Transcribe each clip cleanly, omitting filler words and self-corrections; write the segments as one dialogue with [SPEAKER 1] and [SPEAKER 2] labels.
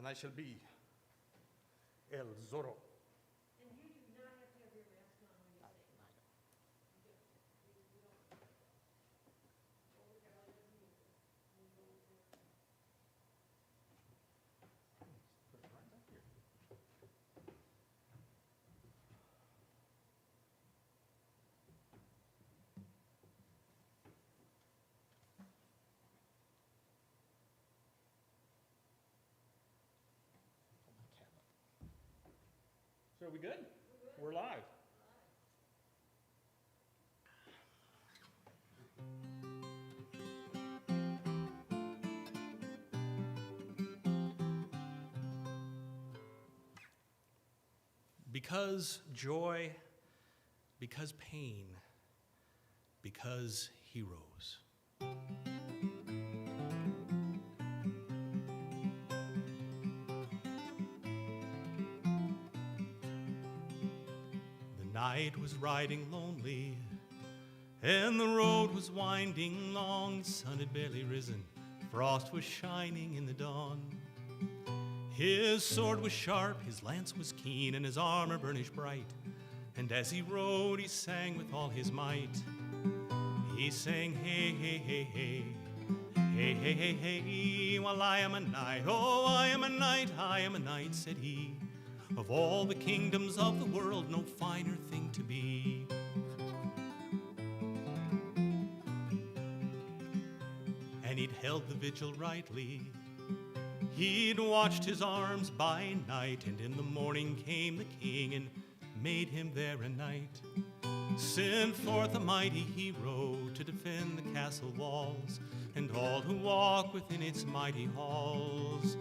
[SPEAKER 1] and I shall be El Zorro.
[SPEAKER 2] And you do not have to have your mask on when you sing.
[SPEAKER 1] Put it right up here. Hold my cap up. So are we good? We're live. Because joy, because pain, because heroes. The night was riding lonely, and the road was winding long. The sun had barely risen, frost was shining in the dawn. His sword was sharp, his lance was keen, and his armor burnished bright. And as he rode, he sang with all his might. He sang, hey, hey, hey, hey, hey, hey, hey, hey, well, I am a knight, oh, I am a knight, I am a knight, said he. Of all the kingdoms of the world, no finer thing to be. And he'd held the vigil rightly. He'd watched his arms by night, and in the morning came the king and made him there a knight. Sent forth a mighty hero to defend the castle walls and all who walk within its mighty halls.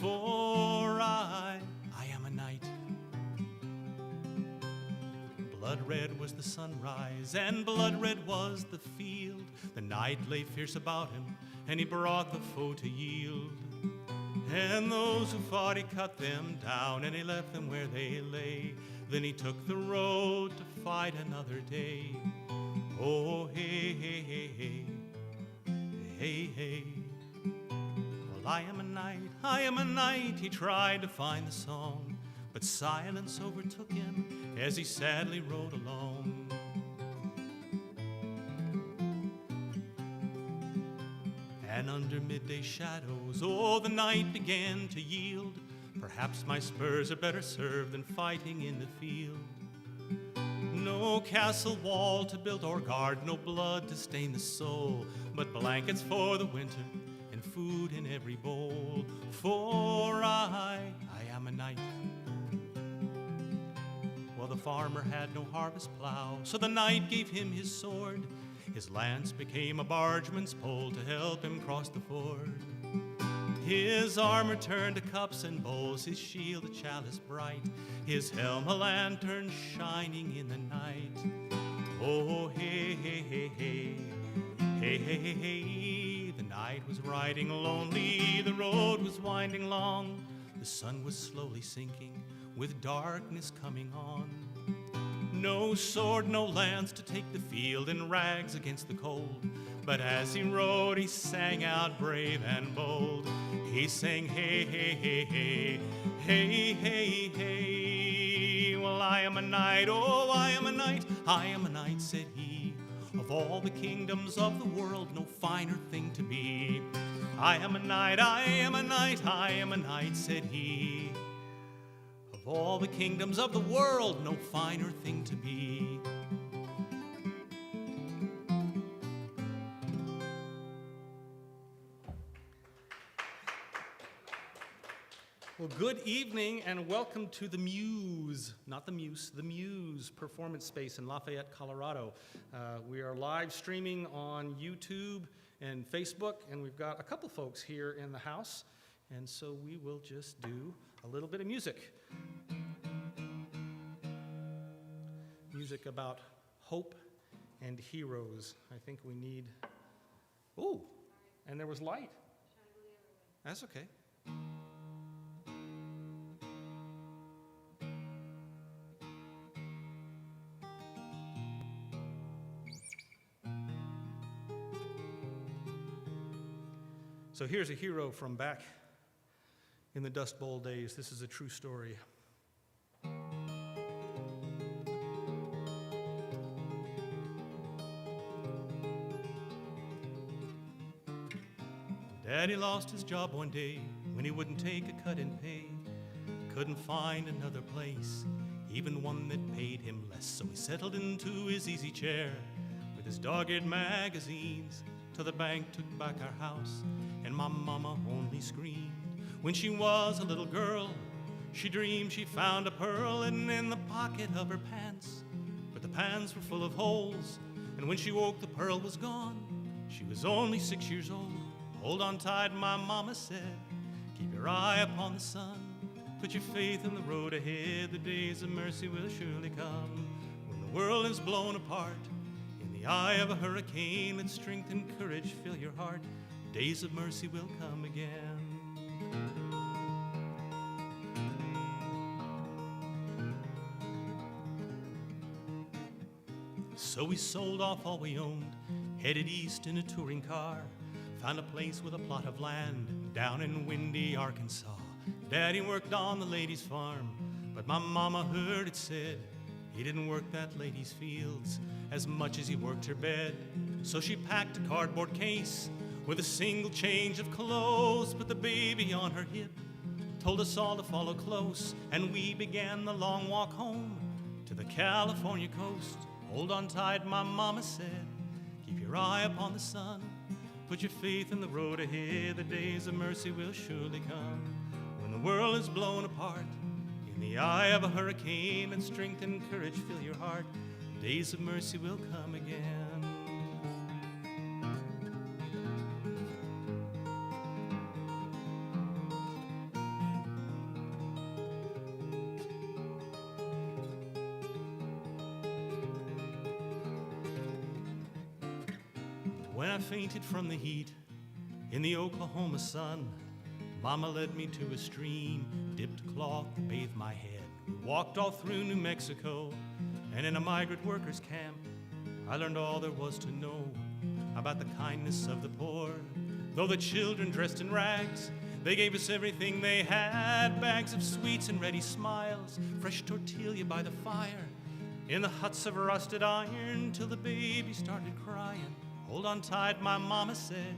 [SPEAKER 1] For I am a knight. Blood red was the sunrise, and blood red was the field. The knight lay fierce about him, and he brought the foe to yield. And those who fought, he cut them down, and he left them where they lay. Then he took the road to fight another day. Oh, hey, hey, hey, hey, hey, hey. Well, I am a knight, I am a knight. He tried to find the song, but silence overtook him as he sadly rode along. And under midday shadows, oh, the night began to yield. Perhaps my spurs are better served than fighting in the field. No castle wall to build or guard, no blood to stain the soul, but blankets for the winter and food in every bowl. For I am a knight. Well, the farmer had no harvest plow, so the knight gave him his sword. His lance became a bargeman's pole to help him cross the ford. His armor turned to cups and bowls, his shield a chalice bright, his helm a lantern shining in the night. Oh, hey, hey, hey, hey, hey, hey, hey, hey. The night was riding lonely, the road was winding long. The sun was slowly sinking, with darkness coming on. No sword, no lance to take the field, in rags against the cold. But as he rode, he sang out brave and bold. He sang, hey, hey, hey, hey, hey, hey, hey. Well, I am a knight, oh, I am a knight, I am a knight, said he. Of all the kingdoms of the world, no finer thing to be. I am a knight, I am a knight, I am a knight, said he. Of all the kingdoms of the world, no finer thing to be. Well, good evening and welcome to the Muse, not the Muse, the Muse performance space in Lafayette, Colorado. We are live streaming on YouTube and Facebook, and we've got a couple folks here in the house, and so we will just do a little bit of music. Music about hope and heroes. I think we need, oh, and there was light. That's okay. So here's a hero from back in the Dust Bowl days. This is a true story. Daddy lost his job one day when he wouldn't take a cut in pay. Couldn't find another place, even one that paid him less. So he settled into his easy chair with his dog-eared magazines till the bank took back our house and my mama only screamed. When she was a little girl, she dreamed she found a pearl hidden in the pocket of her pants. But the pants were full of holes, and when she woke, the pearl was gone. She was only 6 years old. Hold on tight, my mama said. Keep your eye upon the sun. Put your faith in the road ahead. The days of mercy will surely come. When the world is blown apart in the eye of a hurricane, let strength and courage fill your heart. Days of mercy will come again. So we sold off all we owned, headed east in a touring car. Found a place with a plot of land down in windy Arkansas. Daddy worked on the lady's farm, but my mama heard it said he didn't work that lady's fields as much as he worked her bed. So she packed a cardboard case with a single change of clothes, put the baby on her hip, told us all to follow close, and we began the long walk home to the California coast. Hold on tight, my mama said, keep your eye upon the sun. Put your faith in the road ahead, the days of mercy will surely come. When the world is blown apart in the eye of a hurricane, and strength and courage fill your heart, days of mercy will come again. When I fainted from the heat in the Oklahoma sun, Mama led me to a stream, dipped a cloth to bathe my head. We walked all through New Mexico, and in a migrant workers' camp, I learned all there was to know about the kindness of the poor. Though the children dressed in rags, they gave us everything they had, bags of sweets and ready smiles, fresh tortilla by the fire, in the huts of rusted iron, till the baby started crying. Hold on tight, my mama said,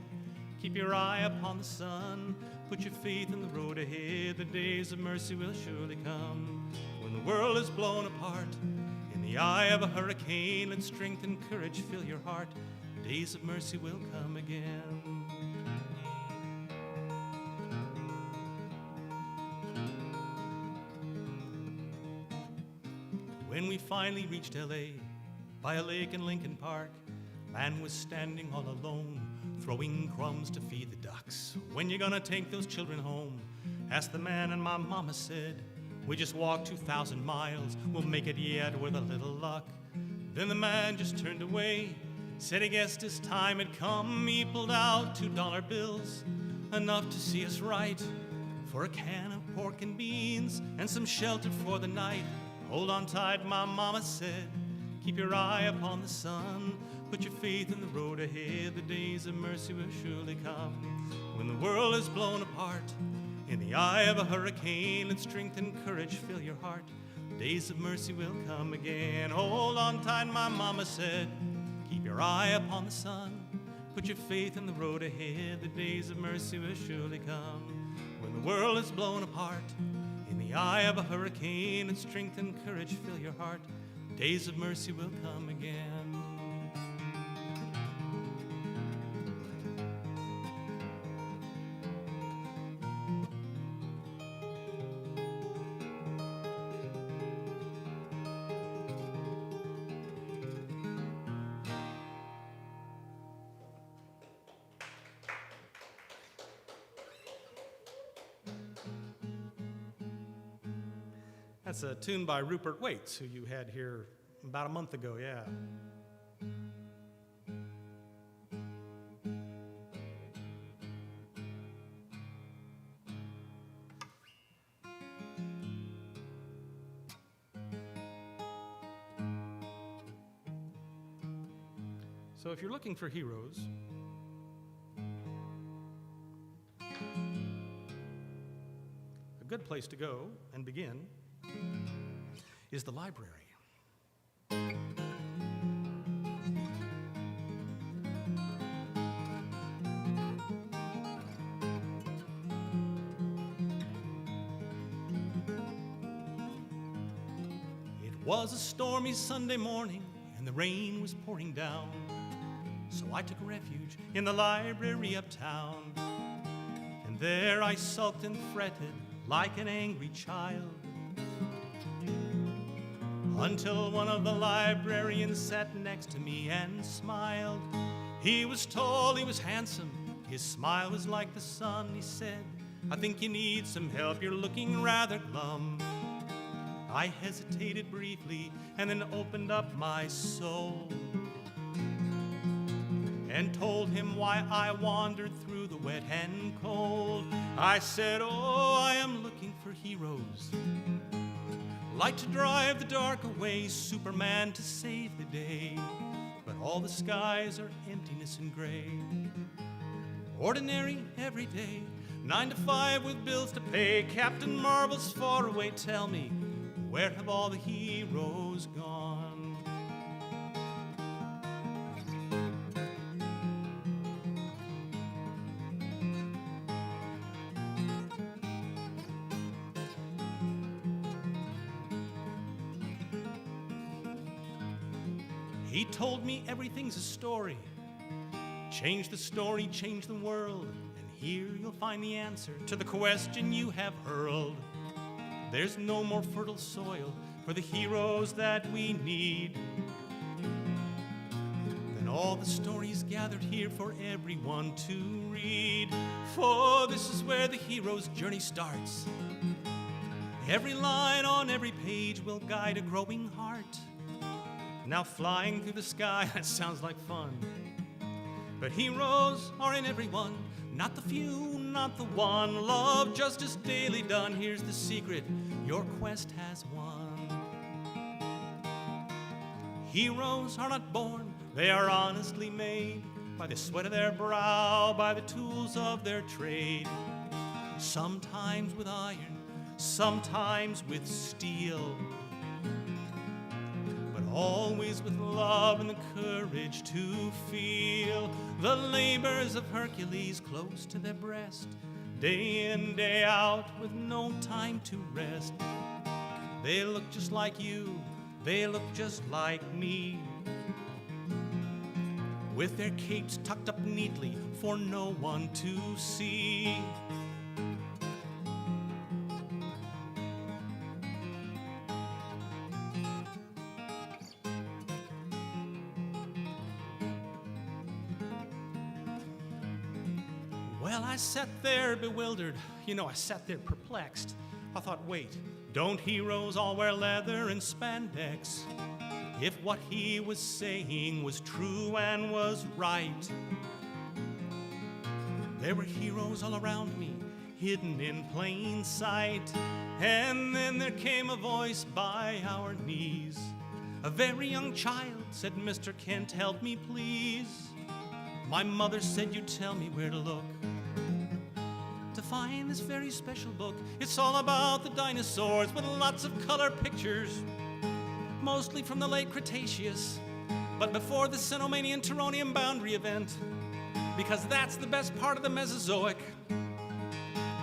[SPEAKER 1] keep your eye upon the sun. Put your faith in the road ahead, the days of mercy will surely come. When the world is blown apart in the eye of a hurricane, let strength and courage fill your heart, days of mercy will come again. When we finally reached L.A. by a lake in Lincoln Park, man was standing all alone, throwing crumbs to feed the ducks. When you gonna take those children home? Asked the man, and my mama said, we just walked 2,000 miles, we'll make it yet with a little luck. Then the man just turned away, said he guessed his time had come. He pulled out $2 bills, enough to see us right, for a can of pork and beans and some shelter for the night. Hold on tight, my mama said, keep your eye upon the sun. Put your faith in the road ahead, the days of mercy will surely come. When the world is blown apart in the eye of a hurricane, let strength and courage fill your heart, days of mercy will come again. Hold on tight, my mama said, keep your eye upon the sun. Put your faith in the road ahead, the days of mercy will surely come. When the world is blown apart in the eye of a hurricane, let strength and courage fill your heart, days of mercy will come again. That's a tune by Rupert Waits, who you had here about a month ago, yeah. So if you're looking for heroes, good place to go and begin is the library. It was a stormy Sunday morning and the rain was pouring down. So I took refuge in the library uptown. And there I sulked and fretted like an angry child, until one of the librarians sat next to me and smiled. He was tall, he was handsome, his smile was like the sun. He said, "I think you need some help, you're looking rather glum." I hesitated briefly and then opened up my soul and told him why I wandered through the wet and cold. I said, "Oh, I am looking for heroes, light to drive the dark away, Superman to save the day. But all the skies are emptiness and gray. Ordinary, everyday, 9 to 5 with bills to pay. Captain Marvel's far away, tell me, where have all the heroes gone?" He told me everything's a story. Change the story, change the world, and here you'll find the answer to the question you have hurled. There's no more fertile soil for the heroes that we need than all the stories gathered here for everyone to read. For this is where the hero's journey starts. Every line on every page will guide a growing heart. Now flying through the sky, that sounds like fun. But heroes are in everyone, not the few, not the one. Love, justice daily done, here's the secret, your quest has won. Heroes are not born, they are honestly made, by the sweat of their brow, by the tools of their trade. Sometimes with iron, sometimes with steel, always with love and the courage to feel the labors of Hercules close to their breast, day in, day out, with no time to rest. They look just like you, they look just like me, with their capes tucked up neatly for no one to see. Well, I sat there bewildered. I sat there perplexed. I thought, wait, don't heroes all wear leather and spandex? If what he was saying was true and was right, there were heroes all around me, hidden in plain sight. And then there came a voice by our knees. A very young child said, "Mr. Kent, help me, please. My mother said you'd tell me where to look to find this very special book. It's all about the dinosaurs with lots of color pictures, mostly from the late Cretaceous, but before the Cenomanian-Turonian boundary event, because that's the best part of the Mesozoic,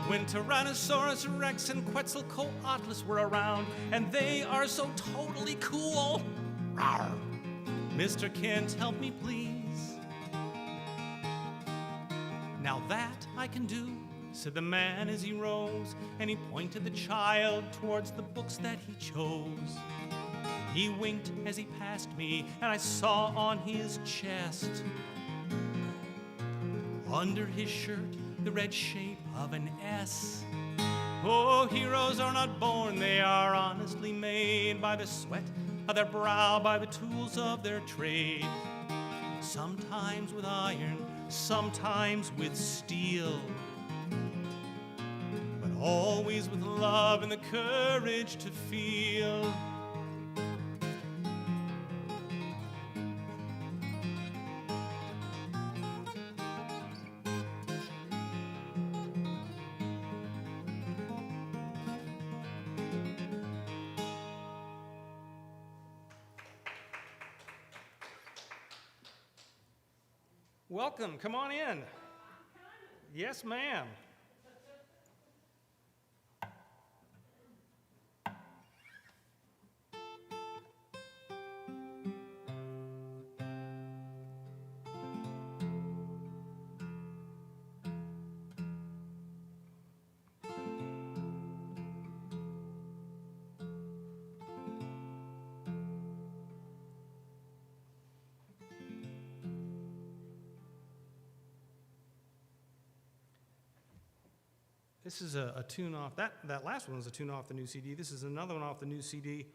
[SPEAKER 1] when Tyrannosaurus rex and Quetzalcoatlus were around, and they are so totally cool. Rawr. Mr. Kent, help me, please." "Now that I can do," said the man as he rose, and he pointed the child towards the books that he chose. He winked as he passed me, and I saw on his chest, under his shirt, the red shape of an S. Oh, heroes are not born, they are honestly made, by the sweat of their brow, by the tools of their trade. Sometimes with iron, sometimes with steel, but always with love and the courage to feel. Welcome, come on in. Yes, ma'am. This is a tune off, that last one was a tune off the new CD. This is another one off the new CD.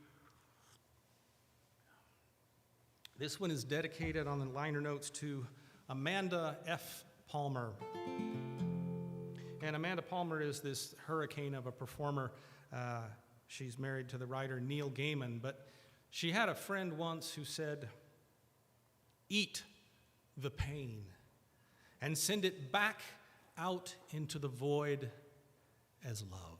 [SPEAKER 1] This one is dedicated on the liner notes to Amanda F. Palmer. And Amanda Palmer is this hurricane of a performer. She's married to the writer Neil Gaiman, but she had a friend once who said, "Eat the pain and send it back out into the void as love."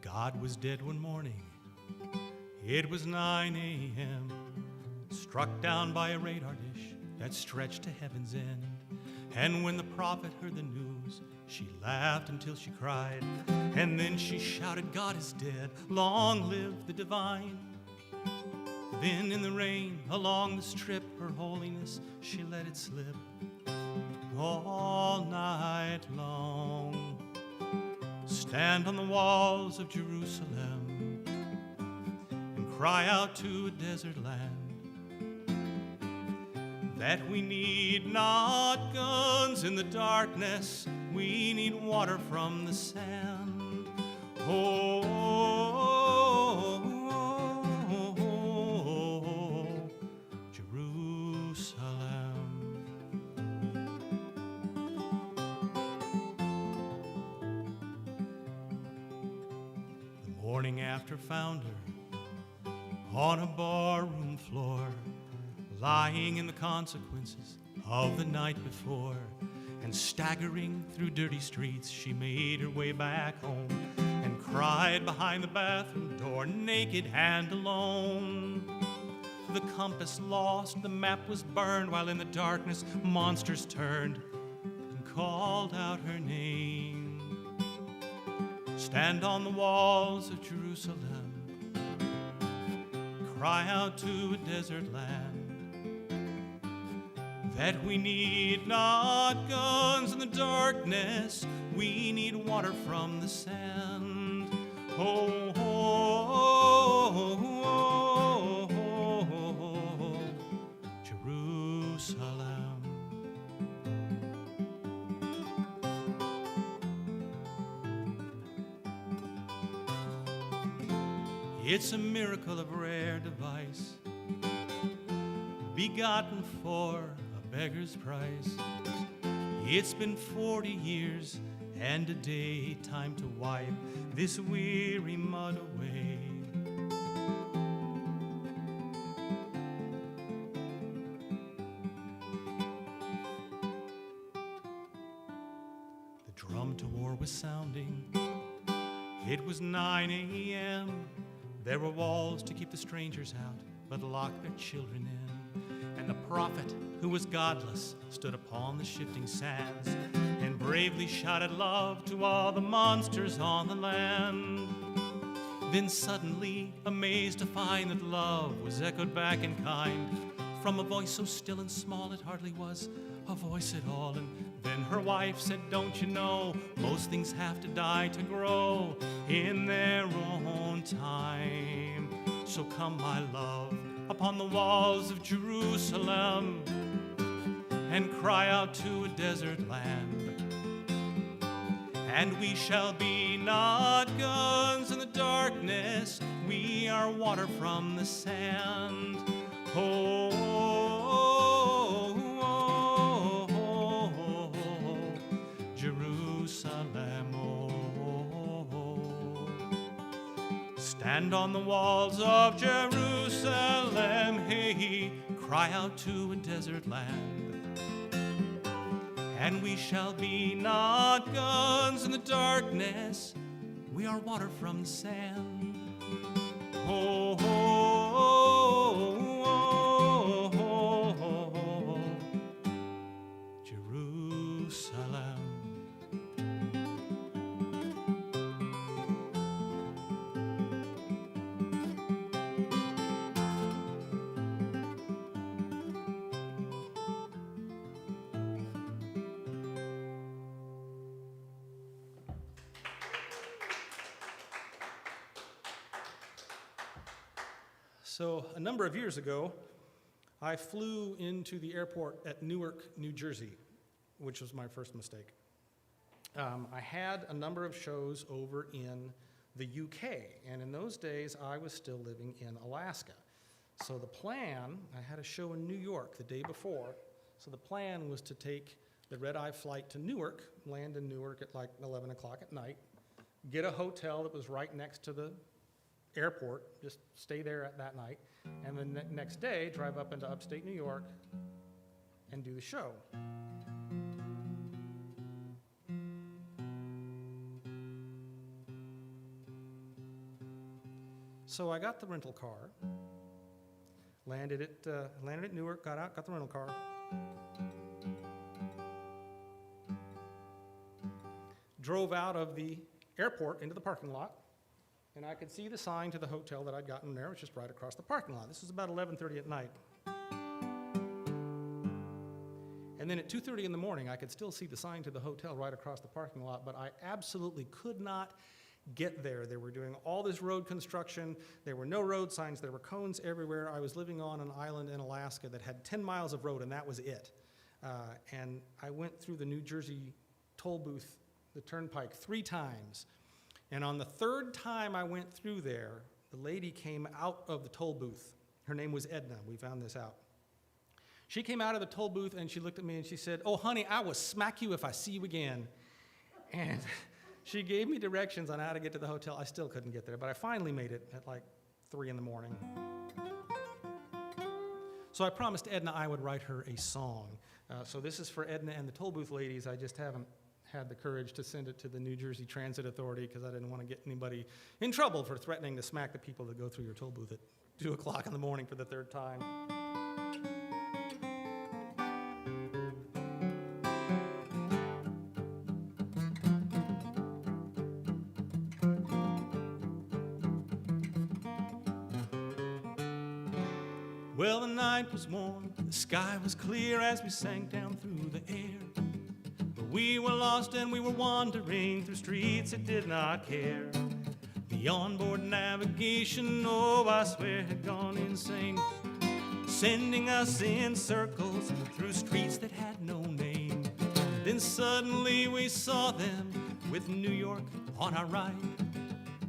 [SPEAKER 1] God was dead one morning. It was 9 a.m. Struck down by a radar dish that stretched to heaven's end. And when the prophet heard the news, she laughed until she cried. And then she shouted, "God is dead, long live the divine." Then in the rain along the strip, her holiness, she let it slip. All night long, stand on the walls of Jerusalem and cry out to a desert land that we need not guns in the darkness, we need water from the sand. Oh, Jerusalem. Morning after found her on a barroom floor, lying in the consequences of the night before, and staggering through dirty streets, she made her way back home and cried behind the bathroom door, naked and alone. The compass lost, the map was burned, while in the darkness monsters turned and called out her name. Stand on the walls of Jerusalem, cry out to a desert land that we need not guns in the darkness, we need water from the sand. Oh, oh, oh, oh, oh, Jerusalem. It's a miracle of rare device, begotten for a beggar's price. It's been 40 years and a day, time to wipe this weary mud away. The drum to war was sounding. It was 9 a.m. There were walls to keep the strangers out, but locked their children in. And the prophet, who was godless, stood upon the shifting sands and bravely shouted love to all the monsters on the land. Then suddenly, amazed to find that love was echoed back in kind from a voice so still and small it hardly was a voice at all. And then her wife said, "Don't you know, most things have to die to grow in their own time. So come, my love, upon the walls of Jerusalem and cry out to a desert land. And we shall be not guns in the darkness, we are water from the sand. Oh, oh, oh, oh, oh, And on the walls of Jerusalem, hey, cry out to a desert land. And we shall be not guns in the darkness, we are water from the sand. Oh, oh, oh, oh, oh, oh, oh, Jerusalem. So a number of years ago, I flew into the airport at Newark, New Jersey, which was my first mistake. I had a number of shows over in the UK, and in those days, I was still living in Alaska. So the plan, I had a show in New York the day before, so the plan was to take the red-eye flight to Newark, land in Newark at like 11 o'clock at night, get a hotel that was right next to the airport, just stay there at that night, and then next day drive up into upstate New York and do the show. So I got the rental car, landed at Newark, got out, got the rental car, drove out of the airport into the parking lot, and I could see the sign to the hotel that I'd gotten there. It was just right across the parking lot. This was about 11:30 at night. And then at 2:30 in the morning, I could still see the sign to the hotel right across the parking lot, but I absolutely could not get there. They were doing all this road construction. There were no road signs. There were cones everywhere. I was living on an island in Alaska that had 10 miles of road, and that was it. And I went through the New Jersey toll booth, the turnpike, 3 times. And on the 3rd time I went through there, the lady came out of the toll booth. Her name was Edna. We found this out. She came out of the toll booth and she looked at me and she said, "Oh, honey, I will smack you if I see you again." And she gave me directions on how to get to the hotel. I still couldn't get there, but I finally made it at like 3 in the morning. So I promised Edna I would write her a song. So this is for Edna and the toll booth ladies. I just haven't had the courage to send it to the New Jersey Transit Authority because I didn't want to get anybody in trouble for threatening to smack the people that go through your toll booth at 2 o'clock in the morning for the 3rd time. Well, the night was warm, the sky was clear as we sank down through the air. We were lost and we were wandering through streets that did not care. The onboard navigation, oh, I swear, had gone insane, sending us in circles through streets that had no name. Then suddenly we saw them with New York on our right.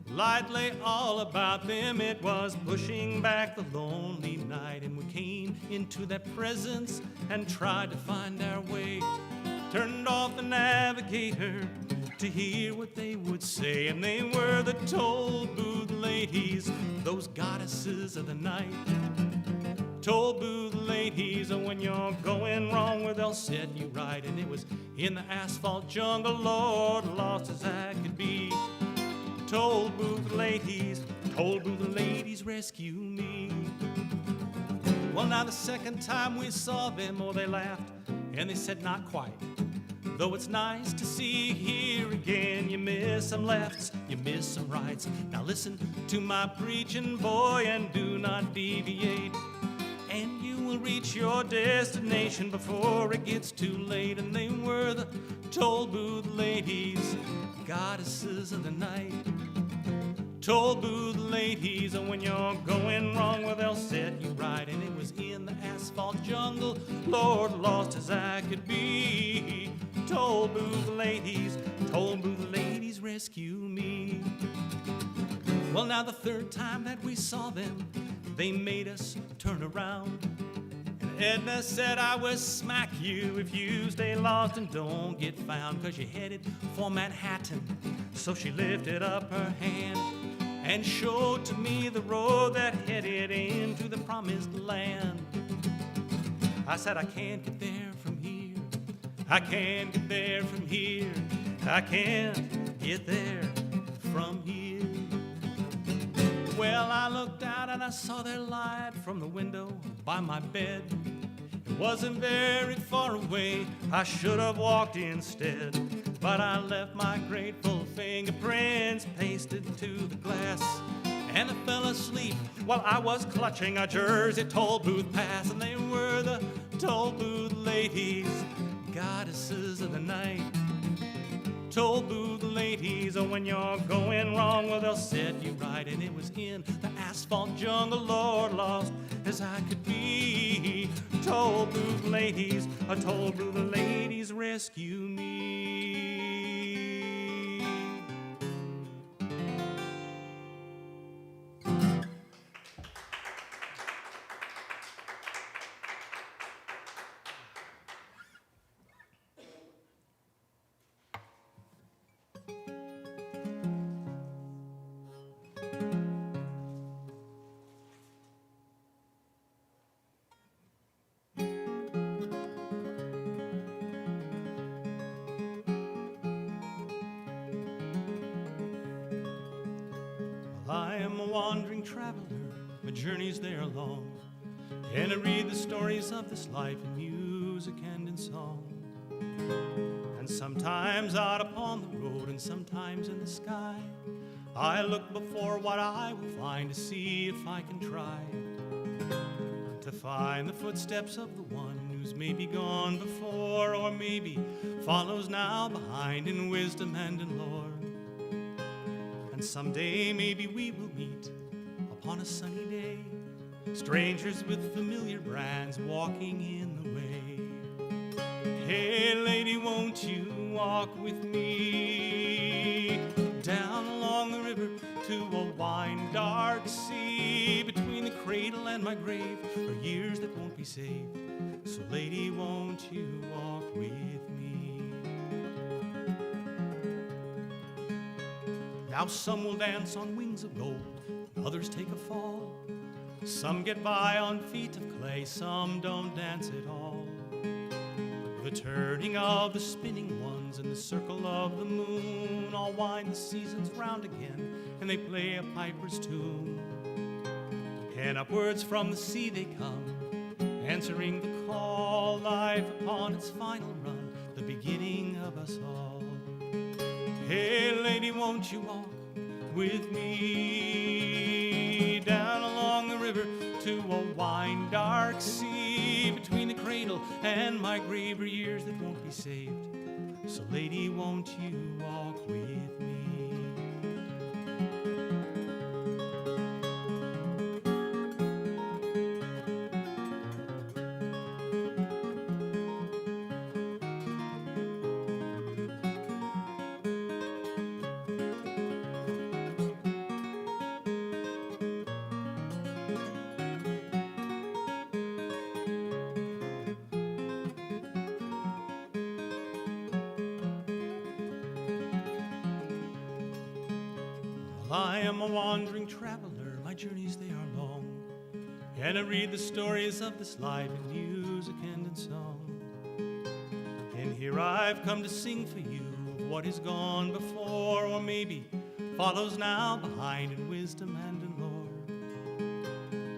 [SPEAKER 1] Light lay all about them, it was pushing back the lonely night. And we came into their presence and tried to find our way. Turned off the navigator to hear what they would say. And they were the toll booth ladies, those goddesses of the night. Toll booth ladies, and when you're going wrong, well, they'll set you right. And it was in the asphalt jungle, Lord, lost as I could be. Toll booth ladies, rescue me. Well, now the 2nd time we saw them, oh, they laughed and they said not quite. Though it's nice to see you here again, you miss some lefts, you miss some rights. Now listen to my preaching, boy, and do not deviate. And you will reach your destination before it gets too late. And they were the toll booth ladies, goddesses of the night. Toll booth ladies, and when you're going wrong, well, they'll set you right. And it was in the asphalt jungle, Lord, lost as I could be. Toll booth ladies, rescue me. Well, now the 3rd time that we saw them, they made us turn around. And Edna said, "I will smack you if you stay lost and don't get found, 'cause you're headed for Manhattan." So she lifted up her hand and showed to me the road that headed into the promised land. I said, I can't get there from here. I can't get there from here. I can't get there from here. Well, I looked out and I saw their light from the window by my bed. It wasn't very far away. I should have walked instead, but I left my grateful fingerprints pasted to the glass. And I fell asleep while I was clutching a Jersey toll booth pass. And they were the toll booth ladies, goddesses of the night. Toll booth ladies, oh, when you're going wrong, well, they'll set you right. And it was in the asphalt jungle, Lord, lost as I could be. Toll booth ladies, toll booth ladies, rescue me. I am a wandering traveler, my journey's there long, and I read the stories of this life in music and in song. And sometimes out upon the road and sometimes in the sky, I look before what I will find to see if I can try to find the footsteps of the one who's maybe gone before, or maybe follows now behind in wisdom and in lore. And someday maybe we will meet upon a sunny day, strangers with familiar brands walking in the way. Hey lady, won't you walk with me down along the river to a wine dark sea? Between the cradle and my grave are years that won't be saved. So lady, won't you walk with me? Now some will dance on wings of gold, others take a fall. Some get by on feet of clay, some don't dance at all. The turning of the spinning ones and the circle of the moon all wind the seasons round again, and they play a piper's tune. And upwards from the sea they come, answering the call, life upon its final run, the beginning of us all. Hey lady, won't you walk with me down along the river to a wine dark sea? Between the cradle and my grave are years that won't be saved. So lady, won't you walk with me? I am a wandering traveler, my journeys they are long, and I read the stories of this life in music and in song. And here I've come to sing for you of what has gone before, or maybe follows now behind in wisdom and in lore.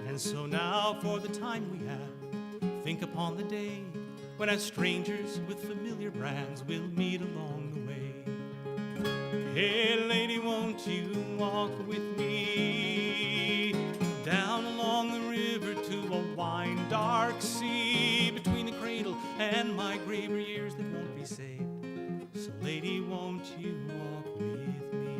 [SPEAKER 1] And so now for the time we have, think upon the day when as strangers with familiar brands we'll meet along the way. Hey lady, won't you walk with me down along the river to a wine dark sea? Between the cradle and my grave are years that won't be saved. So lady, won't you walk with me?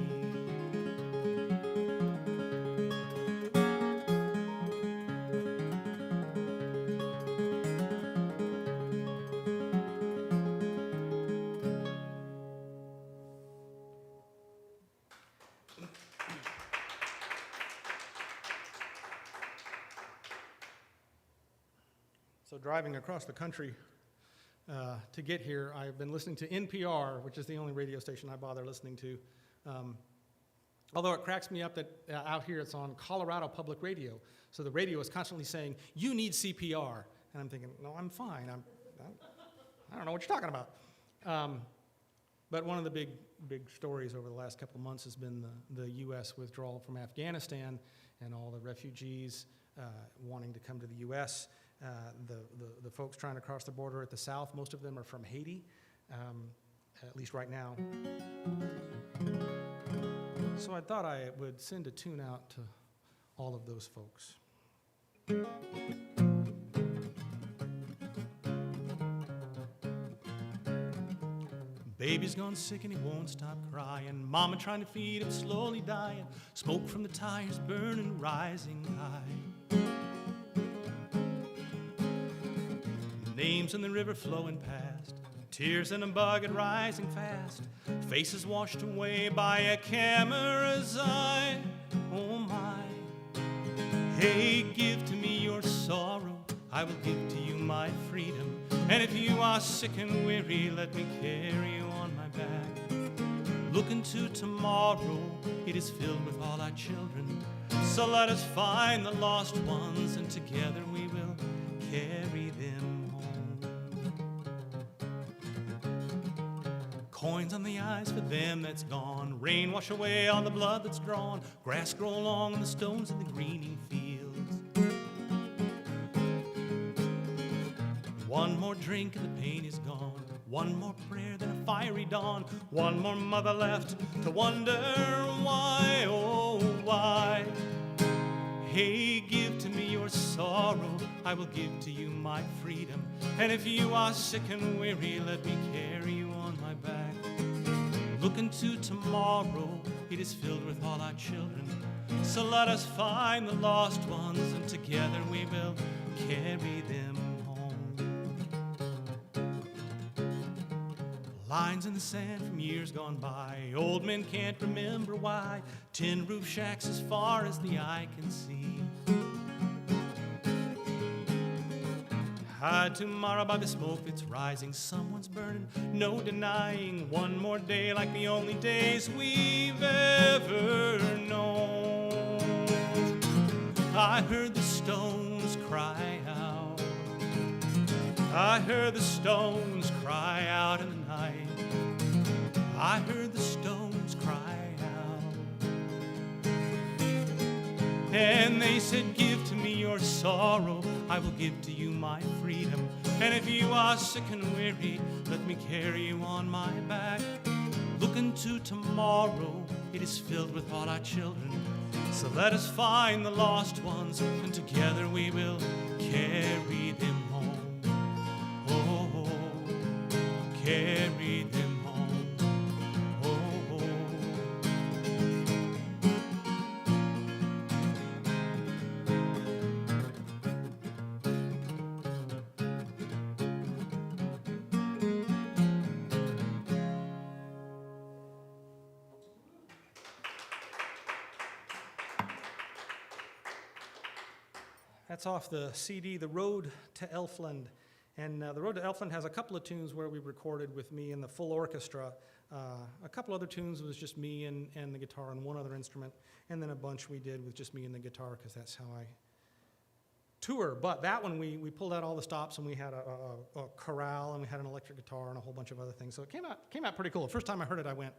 [SPEAKER 3] So driving across the country to get here, I've been listening to NPR, which is the only radio station I bother listening to. Although it cracks me up that out here it's on Colorado Public Radio. So the radio is constantly saying, you need CPR. And I'm thinking, no, I'm fine. I don't know what you're talking about. But one of the big stories over the last couple of months has been the U.S. withdrawal from Afghanistan and all the refugees wanting to come to the U.S. The folks trying to cross the border at the south, most of them are from Haiti, at least right now. So I thought I would send a tune out to all of those folks. Baby's gone sick and he won't stop crying. Mama trying to feed him, slowly dying. Smoke from the tires burning, rising high. Names in the river flowing past. Tears in a bucket rising fast. Faces washed away by a camera's eye. Oh my. Hey, give to me your sorrow. I will give to you my freedom. And if you are sick and weary, let me carry you on my back. Look into tomorrow, it is filled with all our children. So let us find the lost ones, and together we will carry them home. Coins on the eyes for them that's gone. Rain wash away all the blood that's drawn. Grass grow along the stones in the greening fields. One more drink and the pain is gone. One more prayer than a fiery dawn. One more mother left to wonder why, oh why. Hey, give to me your sorrow. I will give to you my freedom. And if you are sick and weary, let me carry you on my back. Look into tomorrow, it is filled with all our children. So let us find the lost ones, and together we will carry them home. Lines in the sand from years gone by. Old men can't remember why. Tin roof shacks as far as the eye can see. Hide tomorrow by the smoke that's rising. Someone's burning, no denying. One more day like the only days we've ever known. I heard the stones cry out. I heard the stones cry out in the night. I heard the stones cry out. And they said, give to me your sorrow. I will give to you my freedom. And if you are sick and weary, let me carry you on my back. Look into tomorrow, it is filled with all our children. So let us find the lost ones, and together we will carry them home. Oh, carry them home. Oh. That's off the CD, The Road to Elfland. And The Road to Elfland has a couple of tunes where we recorded with me and the full orchestra. A couple other tunes was just me and the guitar and one other instrument. And then a bunch we did with just me and the guitar, because that's how I tour. But that one, we pulled out all the stops, and we had a chorale, and we had an electric guitar and a whole bunch of other things. So it came out pretty cool. The first time I heard it, I went,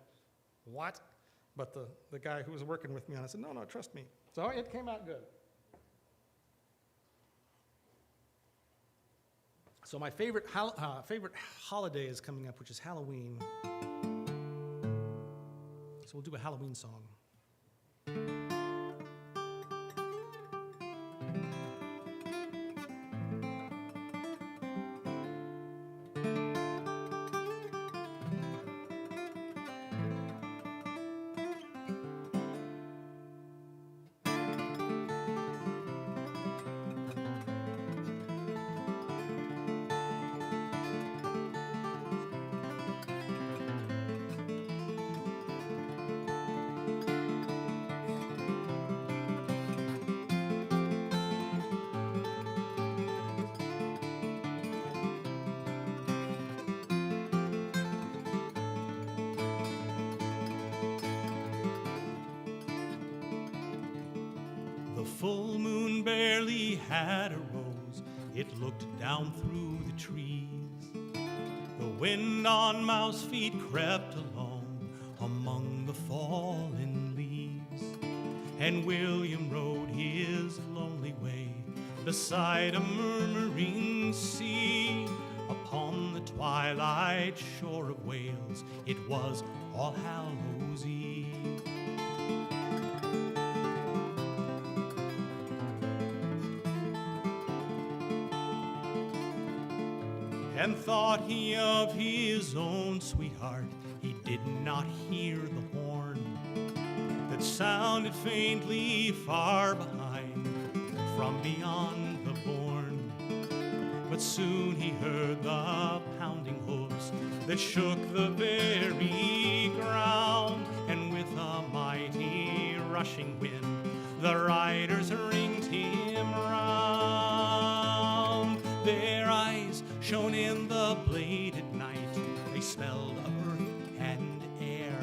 [SPEAKER 3] what? But the guy who was working with me on it said, no, trust me. So it came out good. So my favorite holiday is coming up, which is Halloween. So we'll do a Halloween song.
[SPEAKER 1] full moon barely had arose, it looked down through the trees. The wind on mouse feet crept along among the fallen leaves, and William rode his lonely way beside a murmuring sea. Upon the twilight shore of Wales, it was All Hallows Eve. And thought he of his own sweetheart, he did not hear the horn that sounded faintly far behind, from beyond the bourne. But soon he heard the pounding hoofs that shook the very ground, and with a mighty rushing wind, the riders ringed him round. Their eyes shone in the bladed night, they smelled of earth and air,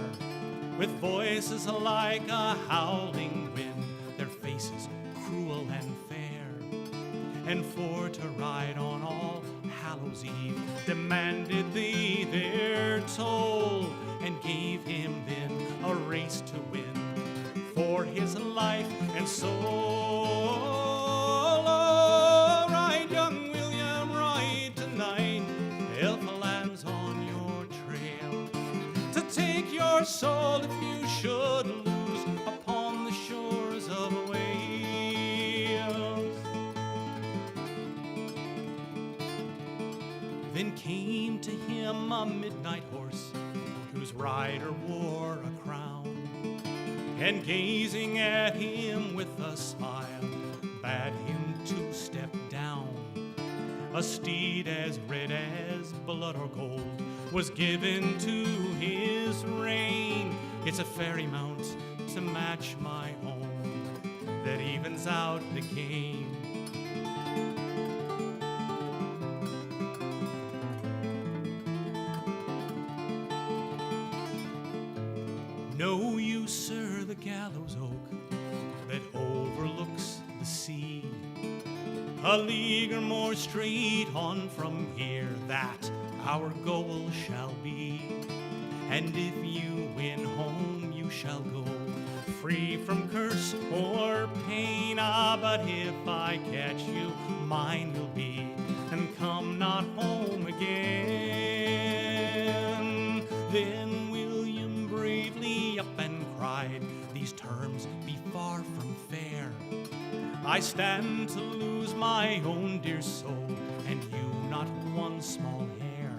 [SPEAKER 1] with voices like a howling wind, their faces cruel and fair. And for to ride on All Hallows Eve demanded they their toll, and gave him then a race to win for his life and soul. Oh, ride, young William, ride tonight, Elfland's on your trail, to take your soul if you should lose upon the shores of Wales. Then came to him a midnight horse, whose rider wore a crown, and gazing at him with a smile, bade him to step down. A steed as red as blood or gold was given to his rein. It's a fairy mount to match my own, that evens out the game. Know you, sir, the gallows oak that overlooks the sea, a league or more straight on from here, that our goal shall be. And if you win home, you shall go free from curse or pain. Ah, but if I catch you, mine will be, and come not home again. Then William bravely up and cried, these terms be far from fair. I stand to lose my own dear soul, and you not one small hair.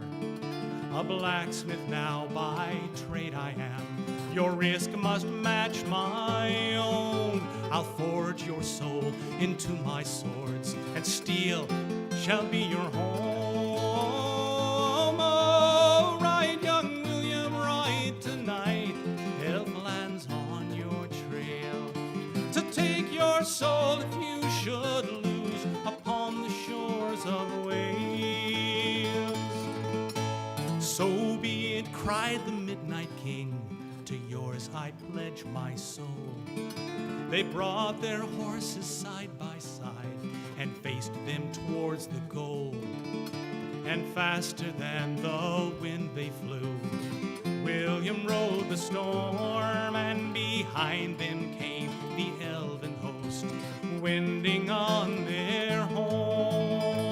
[SPEAKER 1] A blacksmith now by trade I am, your risk must match my own. I'll forge your soul into my swords, and steel shall be your home. Oh, ride, young William, ride tonight, Elfland's on your trail, to take your soul if you should lose upon the shores of Wales. So be it, cried the Midnight King, to yours I pledge my soul. They brought their horses side by side, and faced them towards the goal. And faster than the wind they flew, William rode the storm, and behind them came the elven host, winding on their horns.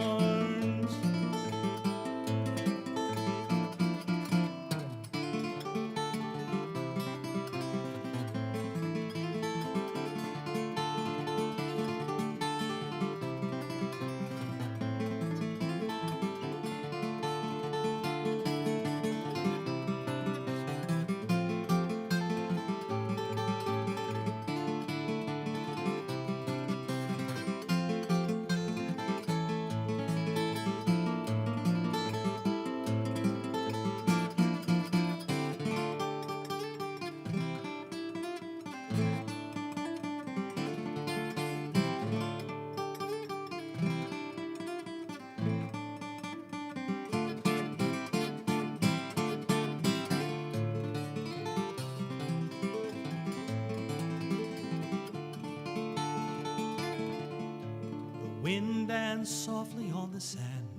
[SPEAKER 1] wind danced softly on the sand,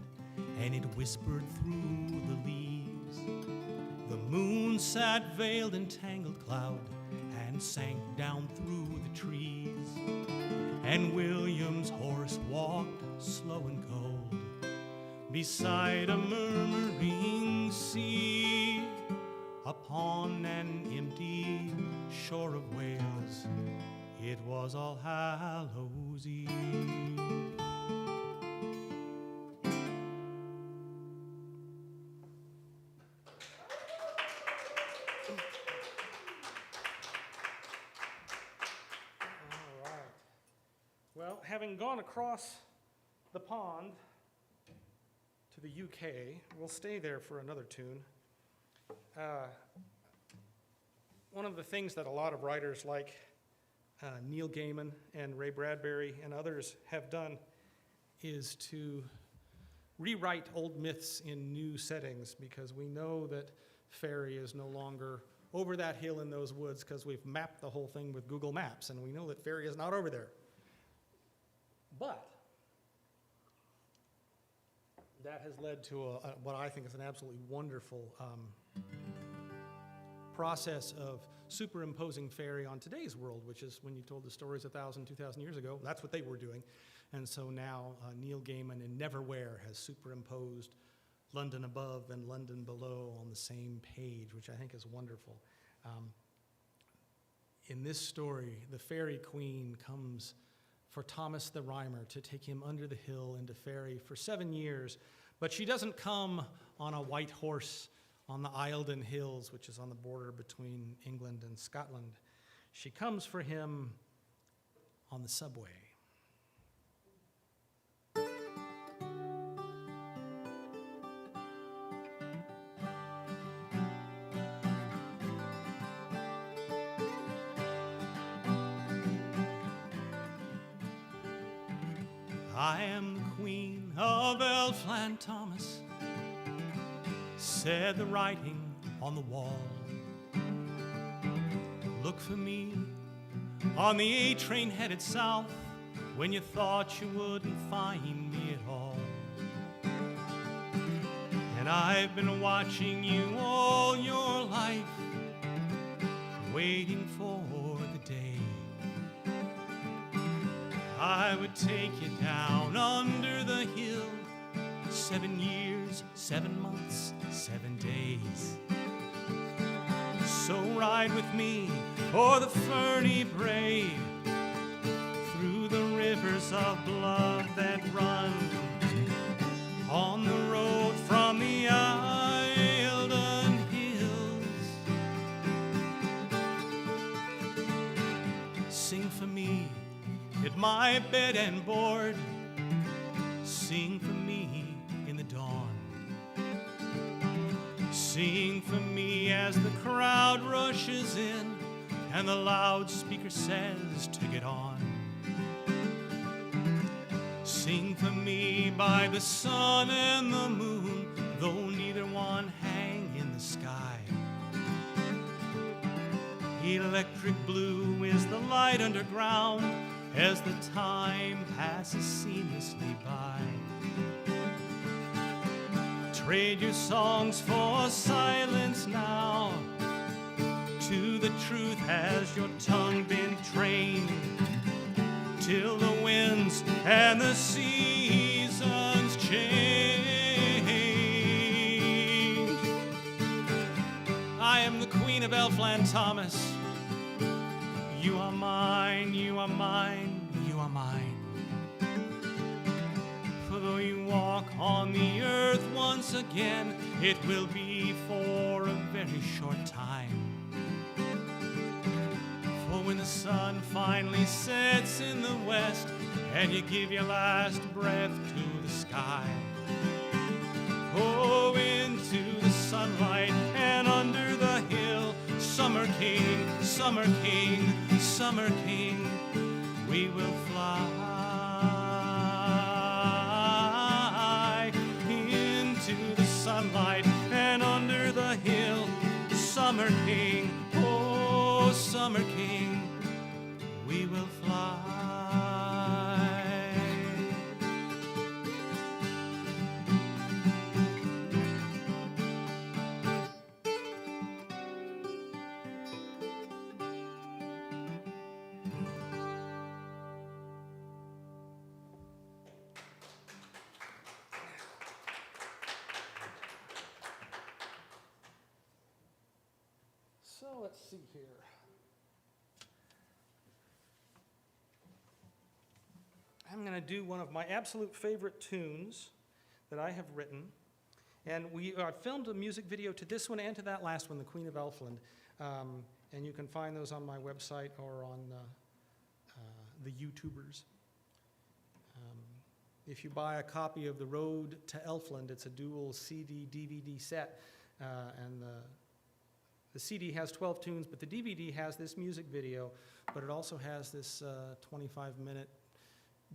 [SPEAKER 1] and it whispered through the leaves. The moon sat veiled in tangled cloud and sank down through the trees. And William's horse walked slow and cold beside a murmuring sea. Upon an empty shore of Wales, it was All Hallows Eve.
[SPEAKER 3] All right. Well, having gone across the pond to the UK, we'll stay there for another tune. One of the things that a lot of writers like Neil Gaiman and Ray Bradbury and others have done is to rewrite old myths in new settings, because we know that fairy is no longer over that hill in those woods because we've mapped the whole thing with Google Maps, and we know that fairy is not over there. But that has led to what I think is an absolutely wonderful process of superimposing fairy on today's world, which is when you told the stories 1,000, 2,000 years ago, that's what they were doing. And so now Neil Gaiman in Neverwhere has superimposed London above and London below on the same page, which I think is wonderful. In this story, the fairy queen comes for Thomas the Rhymer to take him under the hill into fairy for 7 years, but she doesn't come on a white horse on the Eildon Hills, which is on the border between England and Scotland. She comes for him on the subway.
[SPEAKER 1] I am the Queen of Elfland, Thomas, said the writing on the wall. Look for me on the A train headed south when you thought you wouldn't find me at all. And I've been watching you all your life, waiting for the day I would take you down under the hill. 7 years, 7 months, 7 days. So ride with me o'er the ferny brae, through the rivers of blood that run on the road from the Eildon Hills. Sing for me at my bed and board, sing for me in the dawn, sing for me as the crowd rushes in and the loudspeaker says to get on. Sing for me by the sun and the moon, though neither one hang in the sky. Electric blue is the light underground as the time passes seamlessly by. Trade your songs for silence now. To the truth has your tongue been trained, till the winds and the seasons change. I am the Queen of Elfland, Thomas. You are mine, you are mine, you are mine. For though you walk on the earth once again, it will be for a very short time. For when the sun finally sets in the west and you give your last breath to the sky, oh, into the sunlight and under the hill, Summer King, Summer King, Summer King, we will fly into the sunlight and under the hill. Summer King, oh, Summer King, we will fly.
[SPEAKER 3] see here. I'm going to do one of my absolute favorite tunes that I have written. And we filmed a music video to this one and to that last one, the Queen of Elfland. And you can find those on my website or on the YouTubers. If you buy a copy of The Road to Elfland, it's a dual CD-DVD set. And the CD has 12 tunes, but the DVD has this music video, but it also has this 25-minute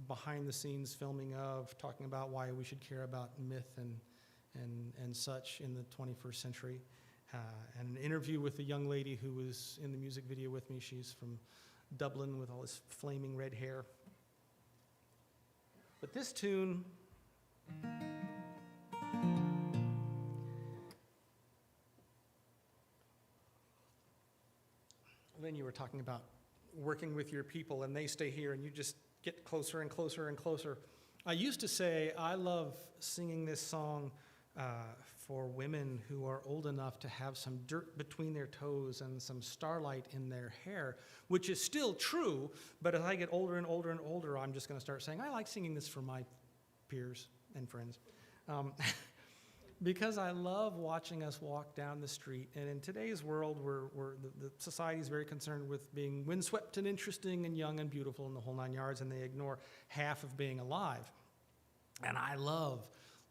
[SPEAKER 3] behind-the-scenes filming of talking about why we should care about myth and such in the 21st century. And an interview with a young lady who was in the music video with me. She's from Dublin with all this flaming red hair. But this tune, then you were talking about working with your people and they stay here and you just get closer and closer and closer. I used to say I love singing this song for women who are old enough to have some dirt between their toes and some starlight in their hair, which is still true, but as I get older and older and older, I'm just going to start saying, I like singing this for my peers and friends. Because I love watching us walk down the street. And in today's world, the society is very concerned with being windswept and interesting and young and beautiful in the whole 9 yards, and they ignore half of being alive. And I love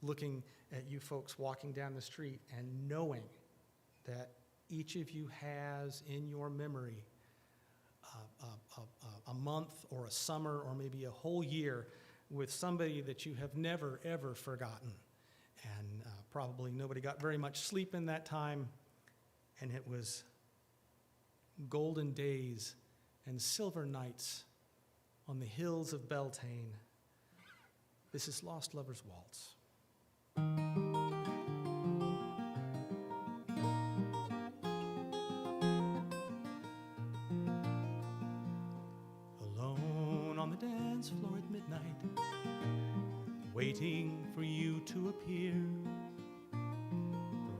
[SPEAKER 3] looking at you folks walking down the street and knowing that each of you has in your memory a month or a summer or maybe a whole year with somebody that you have never, ever forgotten. And probably nobody got very much sleep in that time, and it was golden days and silver nights on the hills of Beltane. This is Lost Lover's Waltz. Alone on the dance floor at midnight, waiting for you to appear.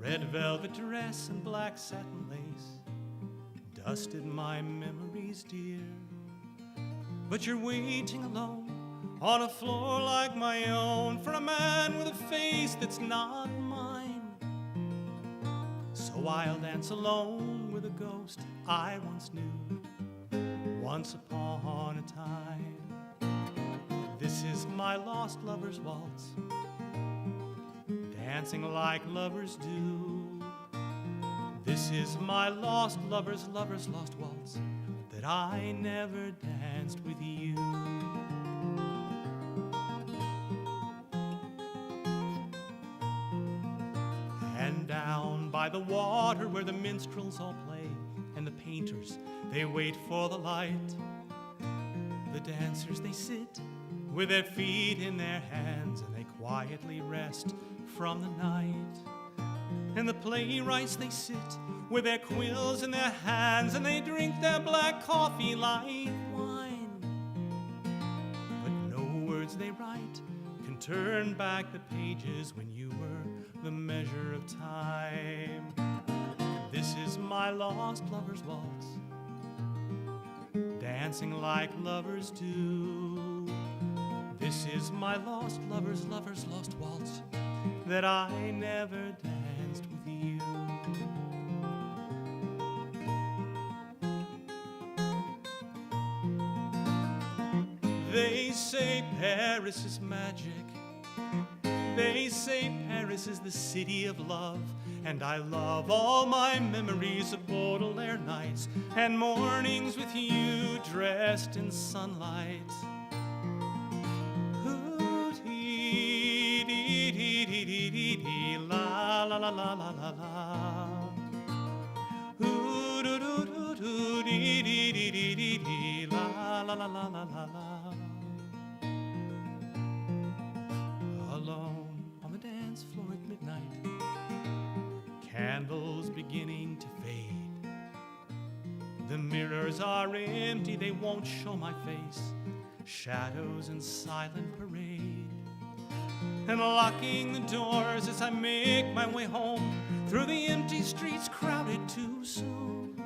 [SPEAKER 3] Red velvet dress and black satin lace dusted my memories dear. But you're waiting alone on a floor like my own for a man with a face that's not mine. So I'll dance alone with a ghost I once knew, once upon a time. This is my lost lover's waltz, dancing like lovers do. This is my lost lover's lost waltz that I never danced with you. And down by the water where the minstrels all play and the painters, they wait for the light. The dancers, they sit with their feet in their hands and they quietly rest from the night. And the playwrights, they sit with their quills in their hands and they drink their black coffee like wine. But no words they write can turn back the pages when you were the measure of time. This is my lost lover's waltz, dancing like lovers do. This is my lost lover's lost waltz that I never danced with you. They say Paris is magic. They say Paris is the city of love. And I love all my memories of Baudelaire nights and mornings with you dressed in sunlight. La la la la la la la. Ooh doo doo doo doo dee dee dee dee dee dee la la la la la la la. Alone on the dance floor at midnight, candles beginning to fade. The mirrors are empty, they won't show my face. Shadows in silent parade. And locking the doors as I make my way home through the empty streets crowded too soon.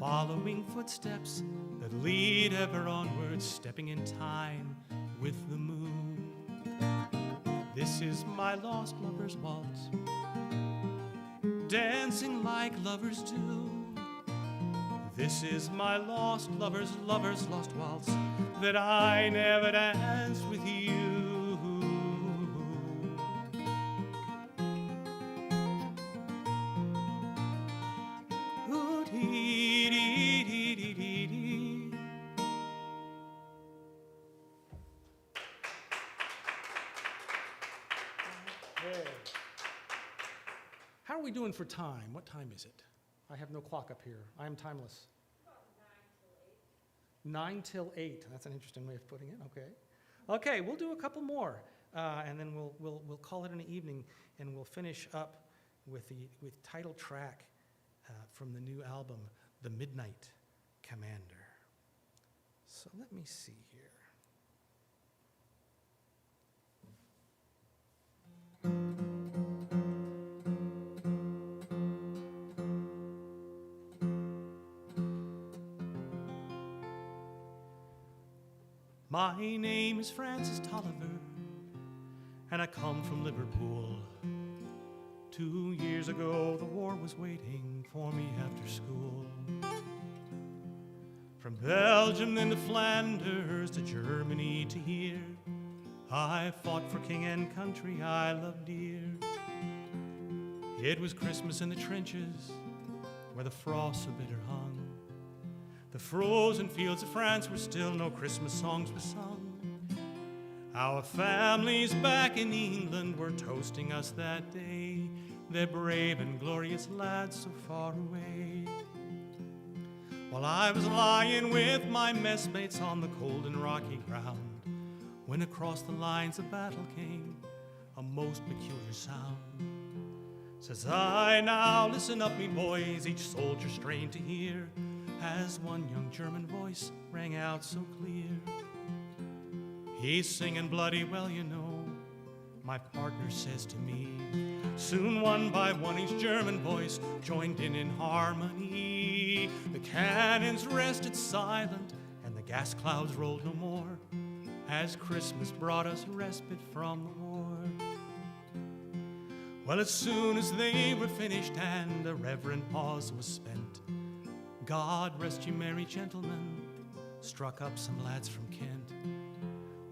[SPEAKER 1] following footsteps that lead ever onward, stepping in time with the moon. This is my lost lover's waltz, dancing like lovers do. This is my lost lover's lost waltz that I never danced with you. How are we doing for time? What time is it? I have no clock up here. I am timeless. 9 till 8. That's an interesting way of putting it. Okay. Okay, we'll do a couple more, and then we'll call it an evening, and we'll finish up with title track from the new album, The Midnight Commander. So let me see here. My name is Francis Tolliver, and I come from Liverpool. 2 years ago, the war was waiting for me after school. From Belgium then to Flanders to Germany to here, I fought for king and country I loved dear. It was Christmas in the trenches where the frost so bitter hung. The frozen fields of France were still, no Christmas songs were sung. Our families back in England were toasting us that day, their brave and glorious lads so far away. While I was lying with my messmates on the cold and rocky ground, when across the lines of battle came a most peculiar sound. Says I, now listen up me boys, each soldier strained to hear, as one young German voice rang out so clear. He's singing bloody well, you know, my partner says to me. Soon one by one each German voice joined in harmony. The cannons rested silent and the gas clouds rolled no more, as Christmas brought us respite from the war. Well, as soon as they were finished and a reverent pause was spent, God rest you merry gentlemen struck up some lads from Kent.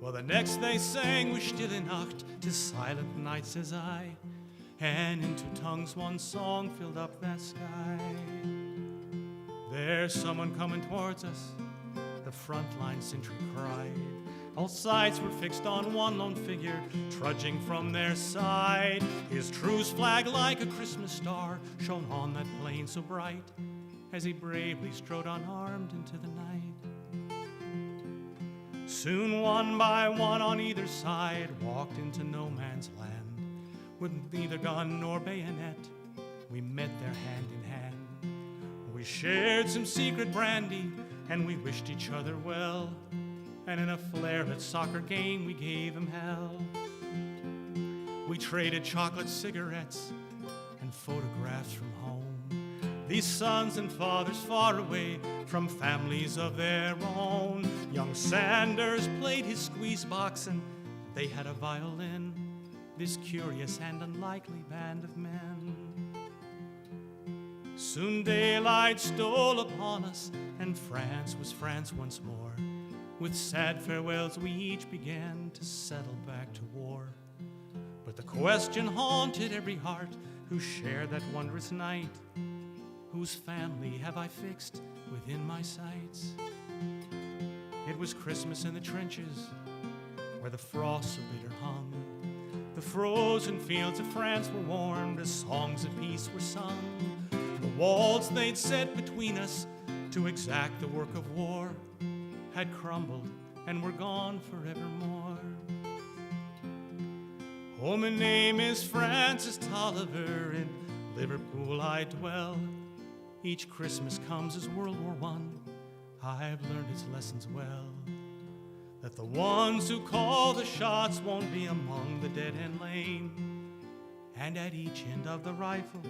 [SPEAKER 1] Well, the next they sang was Stille Nacht, 'tis silent night, says I, and in two tongues one song filled up that sky. There's someone coming towards us, the frontline sentry cried. All sights were fixed on one lone figure trudging from their side. His truce flag like a Christmas star shone on that plain so bright, as he bravely strode unarmed into the night. Soon one by one on either side walked into no man's land. With neither gun nor bayonet, we met their hand in hand. We shared some secret brandy and we wished each other well, and in a flare-lit soccer game we gave him hell. We traded chocolate cigarettes and photographs from home. These sons and fathers far away from families of their own. Young Sanders played his squeeze box and they had a violin, this curious and unlikely band of men. Soon daylight stole upon us and France was France once more. With sad farewells we each began to settle back to war. But the question haunted every heart who shared that wondrous night: whose family have I fixed within my sights? It was Christmas in the trenches where the frost so bitter hung. The frozen fields of France were warmed as songs of peace were sung. The walls they'd set between us to exact the work of war had crumbled and were gone forevermore. Oh, my name is Francis Tolliver, in Liverpool I dwell. Each Christmas comes as World War I. I've learned its lessons well, that the ones who call the shots won't be among the dead and lame, and at each end of the rifle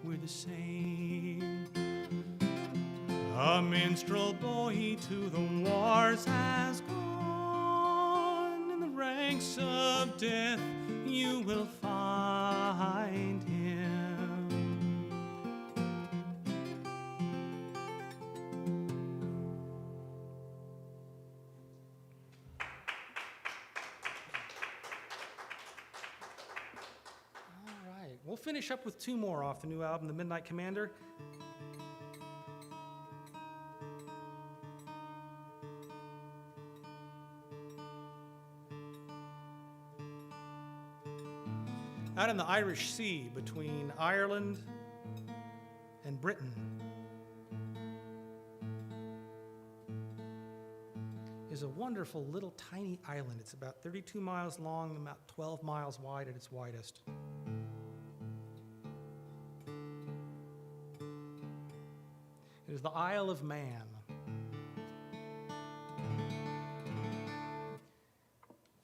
[SPEAKER 1] we're the same. A minstrel boy to the wars has gone. In the ranks of death you will find him. All right, we'll finish up with two more off the new album, The Midnight Commander. Out in the Irish Sea between Ireland and Britain is a wonderful little tiny island. It's about 32 miles long, about 12 miles wide at its widest. It is the Isle of Man.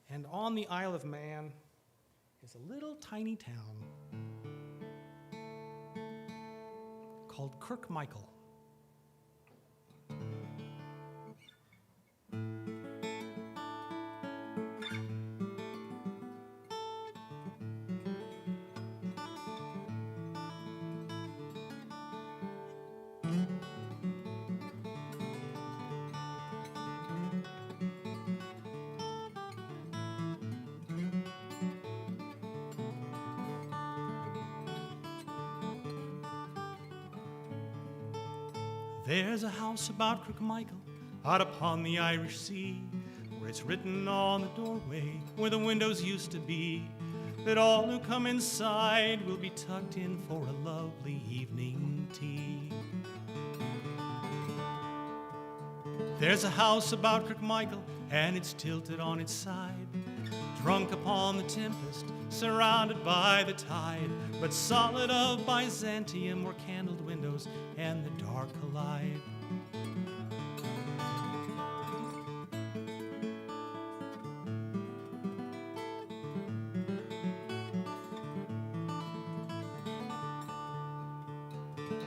[SPEAKER 1] And on the Isle of Man is a little tiny town called Kirkmichael. There's a house about Kirkmichael out upon the Irish Sea, where it's written on the doorway where the windows used to be, that all who come inside will be tucked in for a lovely evening tea. There's a house about Kirkmichael, and it's tilted on its side, drunk upon the tempest, surrounded by the tide, but solid of Byzantium, where candled windows and the dark collide.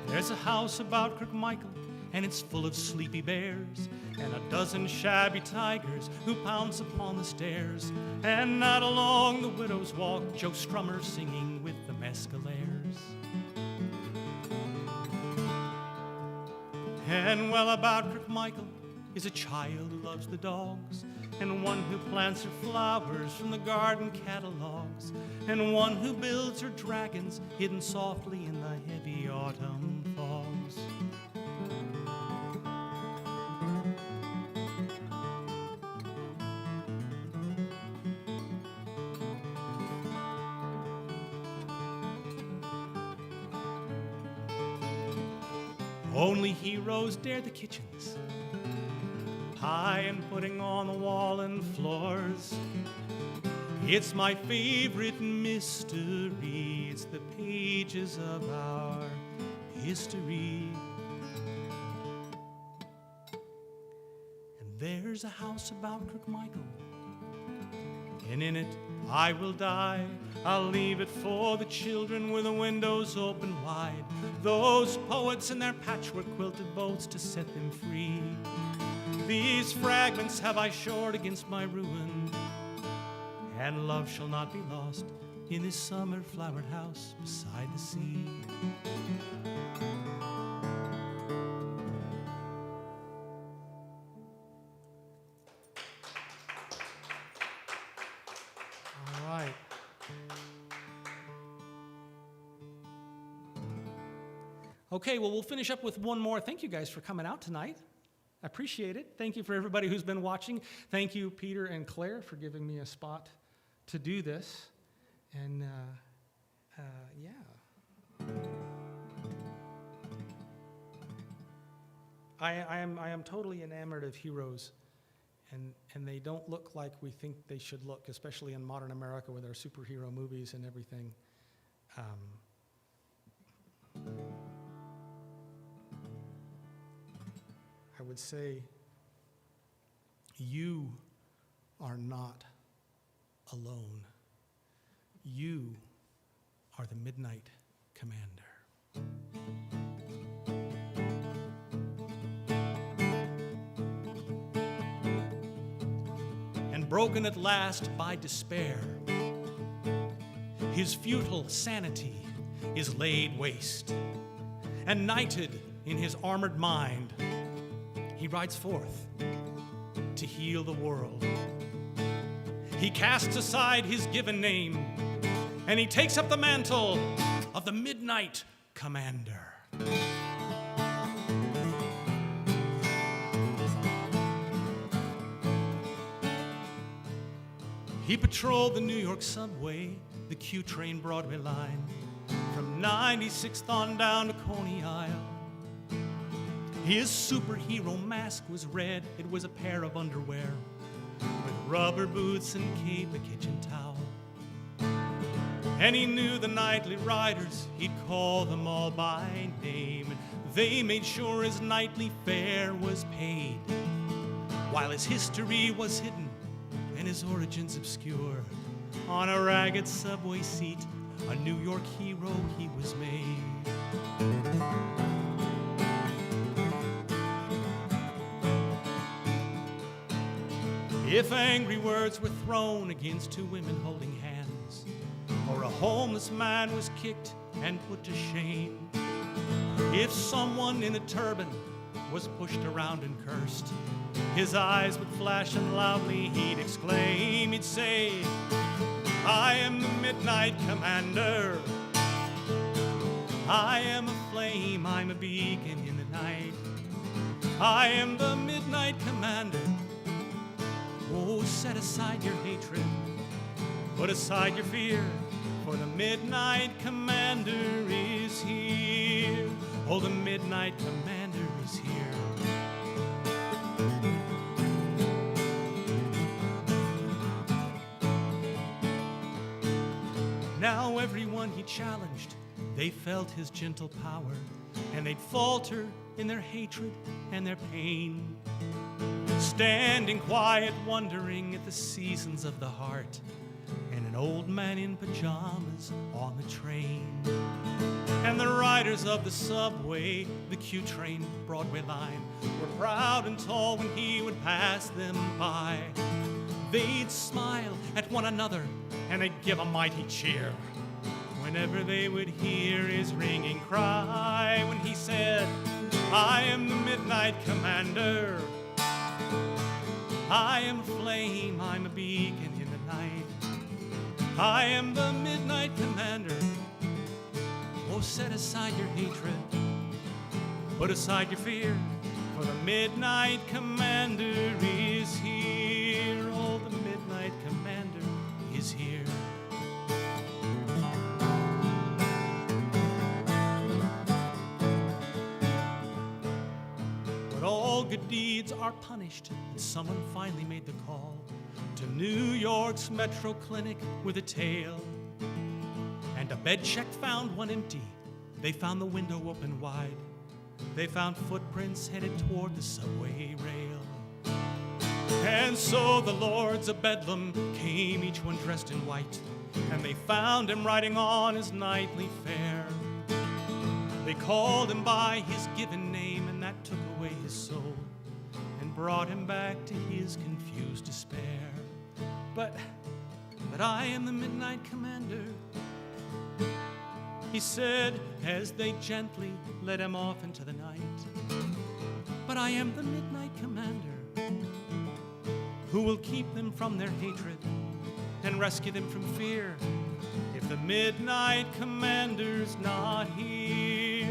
[SPEAKER 1] There's a house about Kirkmichael, and it's full of sleepy bears, and a dozen shabby tigers who pounce upon the stairs. And out along the widow's walk, Joe Strummer singing with the mescaleers. And well about Kirkmichael is a child who loves the dogs, and one who plants her flowers from the garden catalogs, and one who builds her dragons hidden softly in the heavy autumn fogs. Only heroes dare the kitchens, pie and pudding on the wall and floors. It's my favorite mystery, it's the pages of our history. And there's a house about Kirkmichael, and in it I will die. I'll leave it for the children with the windows open wide, those poets in their patchwork quilted boats to set them free. These fragments have I shored against my ruin, and love shall not be lost in this summer flowered house beside the sea. All right. Okay, well, we'll finish up with one more. Thank you guys for coming out tonight. I appreciate it. Thank you for everybody who's been watching. Thank you, Peter and Claire, for giving me a spot to do this. And yeah. I am totally enamored of heroes, and they don't look like we think they should look, especially in modern America with our superhero movies and everything. I would say you are not alone. You are the Midnight Commander. broken at last by despair. His futile sanity is laid waste, and knighted in his armored mind, he rides forth to heal the world. He casts aside his given name, and he takes up the mantle of the Midnight Commander. He patrolled the New York subway, the Q train Broadway line, from 96th on down to Coney Isle. His superhero mask was red, it was a pair of underwear, with rubber boots and cape, a kitchen towel. And he knew the nightly riders, he'd call them all by name. They made sure his nightly fare was paid, while his history was hidden and his origins obscure. On a ragged subway seat, a New York hero he was made. If angry words were thrown against two women holding hands, or a homeless man was kicked and put to shame, if someone in a turban was pushed around and cursed, his eyes would flash and loudly he'd exclaim. He'd say, I am the Midnight Commander. I am a flame, I'm a beacon in the night. I am the Midnight Commander. Oh, set aside your hatred, put aside your fear, for the Midnight Commander is here. Oh, the Midnight Commander is here. Now everyone he challenged, they felt his gentle power, and they'd falter in their hatred and their pain, standing quiet, wondering at the seasons of the heart, and an old man in pajamas on the train. And the riders of the subway, the Q train Broadway line, were proud and tall when he would pass them by. They'd smile at one another and they'd give a mighty cheer whenever they would hear his ringing cry, when he said, I am the Midnight Commander. I am a flame, I'm a beacon in the night. I am the Midnight Commander. Oh, set aside your hatred, put aside your fear, for the Midnight Commander is here. Oh, the Midnight Commander is here. But all good deeds are punished, and someone finally made the call to New York's Metro Clinic with a tale. And a bed check found one empty. They found the window open wide. They found footprints headed toward the subway rail. And so the lords of Bedlam came, each one dressed in white, and they found him riding on his nightly fare. They called him by his given name, and that took away his soul and brought him back to his confused despair. But I am the Midnight Commander, he said as they gently led him off into the night. But I am the Midnight Commander, who will keep them from their hatred and rescue them from fear. If the Midnight Commander's not here,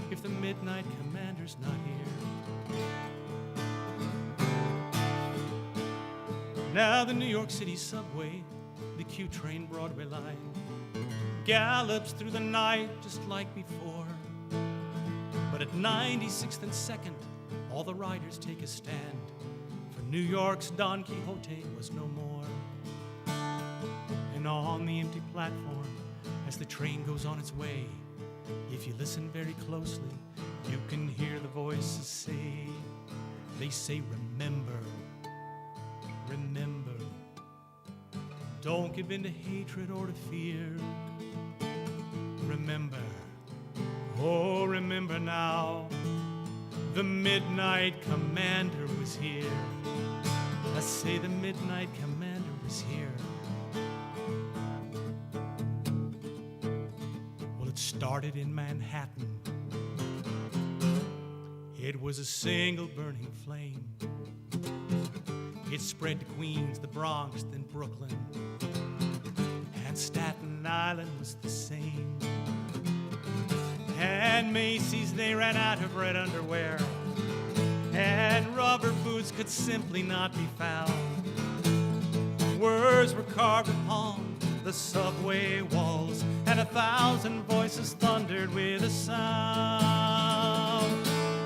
[SPEAKER 1] if the Midnight Commander's not here. Now the New York City subway, the Q train Broadway line, gallops through the night just like before. But at 96th and 2nd, all the riders take a stand, for New York's Don Quixote was no more. And on the empty platform, as the train goes on its way, if you listen very closely, you can hear the voices say, they say, remember, remember, don't give in to hatred or to fear. Remember, oh, remember now, the Midnight Commander was here. I say the Midnight Commander is here. Well, it started in Manhattan. It was a single burning flame. It spread to Queens, the Bronx, then Brooklyn, and Staten Island was the same. And Macy's, they ran out of red underwear, and rubber boots could simply not be found. Words were carved upon the subway walls, and 1,000 voices thundered with a sound.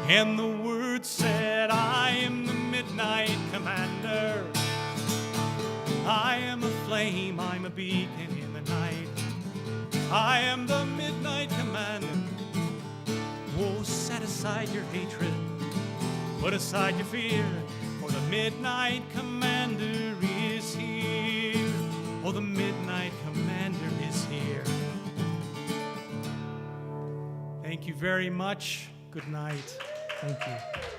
[SPEAKER 1] And the word said, I am the Midnight Commander. I am a flame, I'm a beacon in the night. I am the Midnight Commander. Oh, set aside your hatred, put aside your fear, for the Midnight Commander is here. Oh, the Midnight Commander is here. Thank you very much. Good night.
[SPEAKER 3] Thank you.